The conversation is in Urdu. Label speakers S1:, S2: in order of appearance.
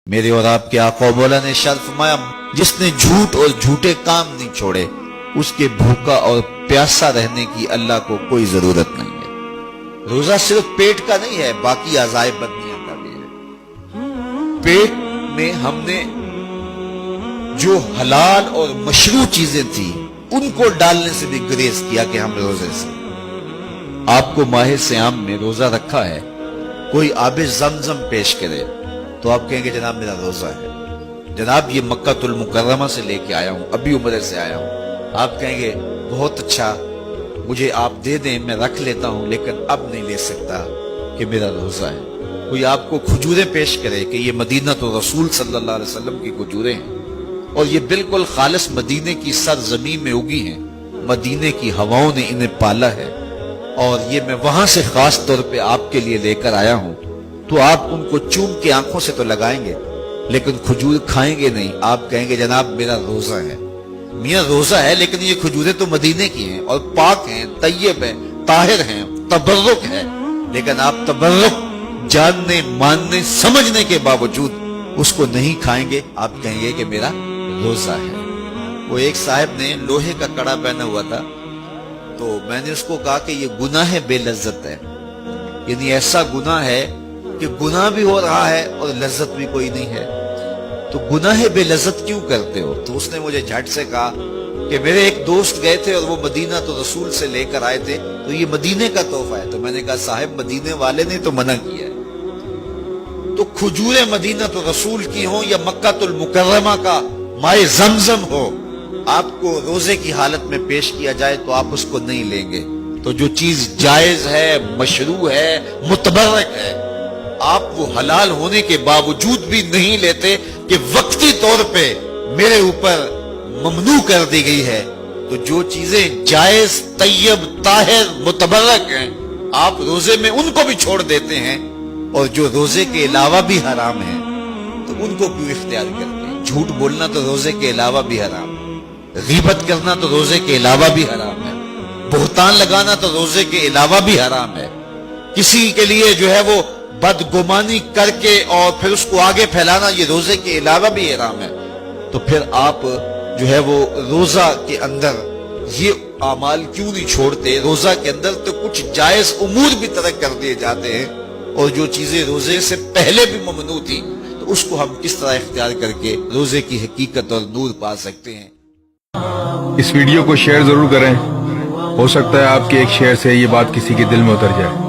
S1: میرے اور آپ کے آقا و مولا نے ارشاد فرمایا، جس نے جھوٹ اور جھوٹے کام نہیں چھوڑے اس کے بھوکا اور پیاسا رہنے کی اللہ کو کوئی ضرورت نہیں ہے۔ روزہ صرف پیٹ کا نہیں ہے، باقی اعضائے بدنیاں کا بھی ہے۔ پیٹ میں ہم نے جو حلال اور مشروع چیزیں تھیں ان کو ڈالنے سے بھی گریز کیا کہ ہم روزے سے۔ آپ کو ماہ صیام میں روزہ رکھا ہے، کوئی آب زمزم پیش کرے تو آپ کہیں گے جناب میرا روزہ ہے، جناب یہ مکہ المکرمہ سے لے کے آیا ہوں، ابھی عمرے سے آیا ہوں۔ آپ کہیں گے بہت اچھا، مجھے آپ دے دیں، میں رکھ لیتا ہوں، لیکن اب نہیں لے سکتا کہ میرا روزہ ہے۔ کوئی آپ کو کھجوریں پیش کرے کہ یہ مدینہ تو رسول صلی اللہ علیہ وسلم کی کھجوریں ہیں اور یہ بالکل خالص مدینے کی سرزمین میں اگی ہیں، مدینے کی ہواؤں نے انہیں پالا ہے اور یہ میں وہاں سے خاص طور پہ آپ کے لیے لے کر آیا ہوں، تو آپ ان کو چوم کے آنکھوں سے تو لگائیں گے لیکن کھجور کھائیں گے نہیں۔ آپ کہیں گے جناب میرا روزہ ہے۔ میاں روزہ ہے لیکن یہ کھجوریں تو مدینے کی ہیں اور پاک ہیں، طیب ہیں، طاہر ہیں، تبرک ہے، لیکن آپ تبرک جاننے ماننے سمجھنے کے باوجود اس کو نہیں کھائیں گے۔ آپ کہیں گے کہ میرا روزہ ہے۔ وہ ایک صاحب نے لوہے کا کڑا پہنا ہوا تھا، تو میں نے اس کو کہا کہ یہ گناہ بے لذت ہے، یعنی ایسا گناہ ہے کہ گناہ بھی ہو رہا ہے اور لذت بھی کوئی نہیں ہے، تو گناہ بے لذت کیوں کرتے ہو؟ تو اس نے مجھے جھٹ سے کہا کہ میرے ایک دوست گئے تھے اور وہ مدینہ تو رسول سے لے کر آئے تھے، تو یہ مدینے کا تحفہ ہے۔ تو میں نے کہا صاحب مدینے والے نے تو منع کیا ہے، تو کھجوریں مدینہ تو رسول کی ہوں یا مکہ المکرمہ کا مائے زمزم ہو، آپ کو روزے کی حالت میں پیش کیا جائے تو آپ اس کو نہیں لیں گے۔ تو جو چیز جائز ہے، مشروع ہے، متبرک ہے، آپ وہ حلال ہونے کے باوجود بھی نہیں لیتے کہ وقتی طور پہ میرے اوپر ممنوع کر دی گئی ہے۔ تو جو چیزیں جائز، طیب، طاہر، متبرک ہیں آپ روزے میں ان کو بھی چھوڑ دیتے ہیں، اور جو روزے کے علاوہ بھی حرام ہیں تو ان کو کیوں اختیار کرتے ہیں؟ جھوٹ بولنا تو روزے کے علاوہ بھی حرام ہے، غیبت کرنا تو روزے کے علاوہ بھی حرام ہے، بہتان لگانا تو روزے کے علاوہ بھی حرام ہے، کسی کے لیے جو ہے وہ بدگمانی کر کے اور پھر اس کو آگے پھیلانا یہ روزے کے علاوہ بھی حرام ہے۔ تو پھر آپ جو ہے وہ روزہ کے اندر یہ اعمال کیوں نہیں چھوڑتے؟ روزہ کے اندر تو کچھ جائز امور بھی ترک کر دیے جاتے ہیں، اور جو چیزیں روزے سے پہلے بھی ممنوع تھی تو اس کو ہم کس طرح اختیار کر کے روزے کی حقیقت اور نور پا سکتے ہیں؟
S2: اس ویڈیو کو شیئر ضرور کریں، ہو سکتا ہے آپ کے ایک شیئر سے یہ بات کسی کے دل میں اتر جائے۔